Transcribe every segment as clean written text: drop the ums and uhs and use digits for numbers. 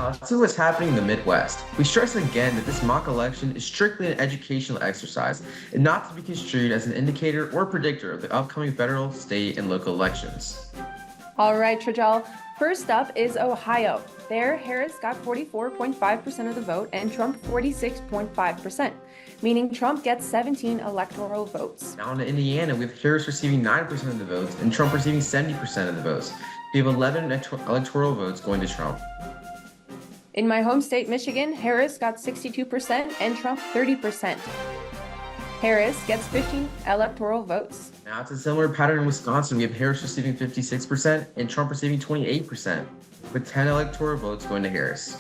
Now, let's see what's happening in the Midwest. We stress again that this mock election is strictly an educational exercise and not to be construed as an indicator or predictor of the upcoming federal, state, and local elections. All right, Trijal. First up is Ohio. There, Harris got 44.5% of the vote and Trump 46.5%, meaning Trump gets 17 electoral votes. Now in Indiana, we have Harris receiving 9% of the votes and Trump receiving 70% of the votes. We have 11 electoral votes going to Trump. In my home state, Michigan, Harris got 62% and Trump 30%. Harris gets 15 electoral votes. Now it's a similar pattern in Wisconsin. We have Harris receiving 56% and Trump receiving 28%, with 10 electoral votes going to Harris.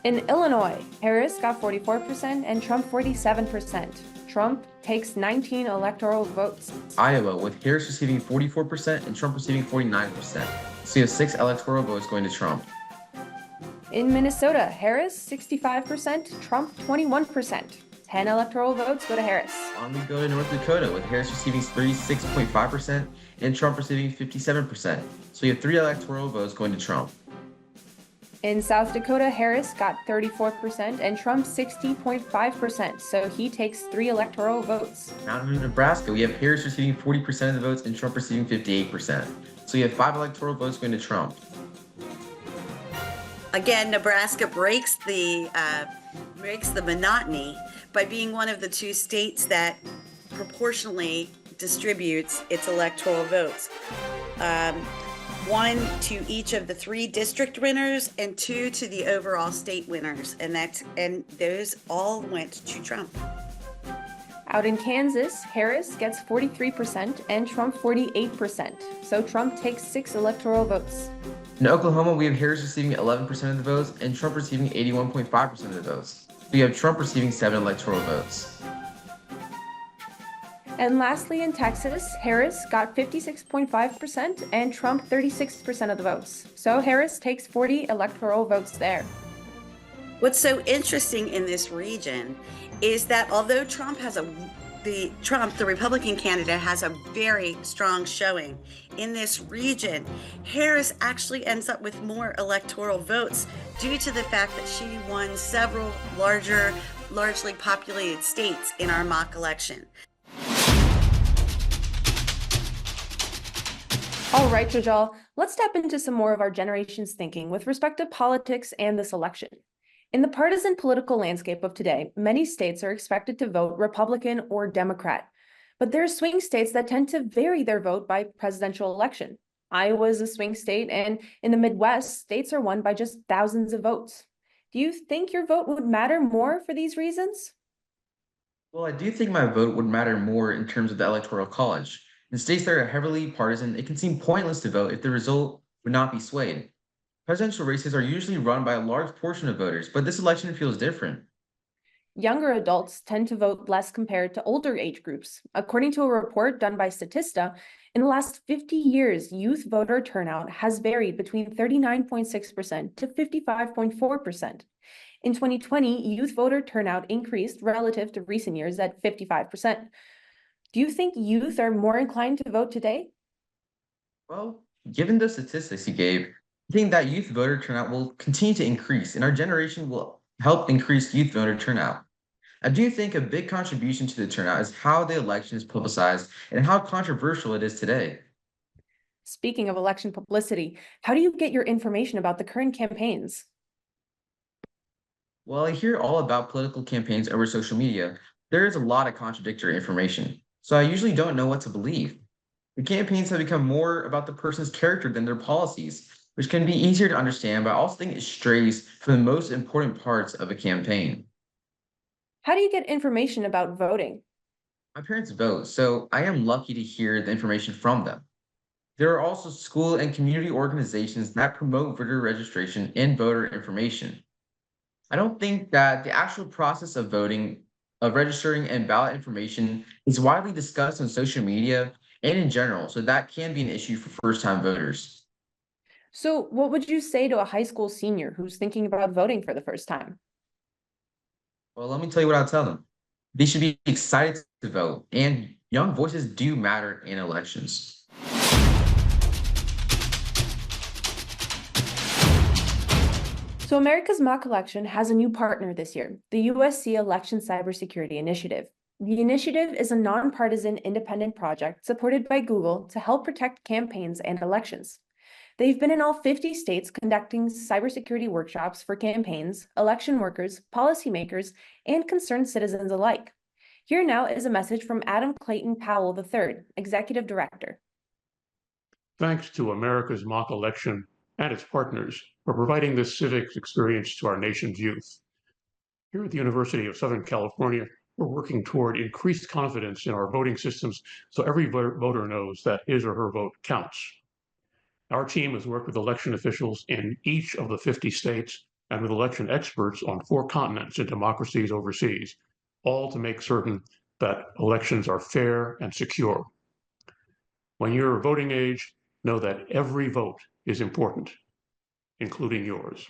In Illinois, Harris got 44% and Trump 47%. Trump takes 19 electoral votes. Iowa, with Harris receiving 44% and Trump receiving 49%. So you have 6 electoral votes going to Trump. In Minnesota, Harris 65%, Trump 21%. 10 electoral votes go to Harris. On we go to North Dakota, with Harris receiving 36.5% and Trump receiving 57%. So you have 3 electoral votes going to Trump. In South Dakota, Harris got 34% and Trump 60.5%, so he takes 3 electoral votes. Now in Nebraska, we have Harris receiving 40% of the votes and Trump receiving 58%. So you have 5 electoral votes going to Trump. Again, Nebraska breaks the monotony by being one of the 2 states that proportionally distributes its electoral votes. 1 to each of the 3 district winners and 2 to the overall state winners, and those all went to Trump. Out in Kansas, Harris gets 43% and Trump 48%, so Trump takes 6 electoral votes. In Oklahoma, we have Harris receiving 11% of the votes and Trump receiving 81.5% of the votes. We have Trump receiving 7 electoral votes. And lastly, in Texas, Harris got 56.5% and Trump 36% of the votes. So Harris takes 40 electoral votes there. What's so interesting in this region is that although the Republican candidate, has a very strong showing in this region, Harris actually ends up with more electoral votes due to the fact that she won several largely populated states in our mock election. All right, Trijal, let's step into some more of our generation's thinking with respect to politics and this election. In the partisan political landscape of today, many states are expected to vote Republican or Democrat, but there are swing states that tend to vary their vote by presidential election. Iowa is a swing state, and in the Midwest, states are won by just thousands of votes. Do you think your vote would matter more for these reasons? Well, I do think my vote would matter more in terms of the Electoral College. In states that are heavily partisan, it can seem pointless to vote if the result would not be swayed. Presidential races are usually run by a large portion of voters, but this election feels different. Younger adults tend to vote less compared to older age groups. According to a report done by Statista, in the last 50 years, youth voter turnout has varied between 39.6% to 55.4%. In 2020, youth voter turnout increased relative to recent years at 55%. Do you think youth are more inclined to vote today? Well, given the statistics you gave, I think that youth voter turnout will continue to increase, and our generation will help increase youth voter turnout. I do think a big contribution to the turnout is how the election is publicized and how controversial it is today. Speaking of election publicity, how do you get your information about the current campaigns? Well, I hear all about political campaigns over social media. There is a lot of contradictory information, so I usually don't know what to believe. The campaigns have become more about the person's character than their policies, which can be easier to understand, but I also think it strays from the most important parts of a campaign. How do you get information about voting? My parents vote, so I am lucky to hear the information from them. There are also school and community organizations that promote voter registration and voter information. I don't think that the actual process of voting, of registering and ballot information is widely discussed on social media and in general, so that can be an issue for first-time voters. So what would you say to a high school senior who's thinking about voting for the first time? Well, let me tell you what I'll tell them. They should be excited to vote, and young voices do matter in elections. So America's mock election has a new partner this year, the USC Election Cybersecurity Initiative. The initiative is a nonpartisan independent project supported by Google to help protect campaigns and elections. They've been in all 50 states conducting cybersecurity workshops for campaigns, election workers, policymakers, and concerned citizens alike. Here now is a message from Adam Clayton Powell III, Executive Director. Thanks to America's mock election and its partners for providing this civics experience to our nation's youth. Here at the University of Southern California, we're working toward increased confidence in our voting systems so every voter knows that his or her vote counts. Our team has worked with election officials in each of the 50 states and with election experts on 4 continents and democracies overseas, all to make certain that elections are fair and secure. When you're voting age, know that every vote is important, including yours.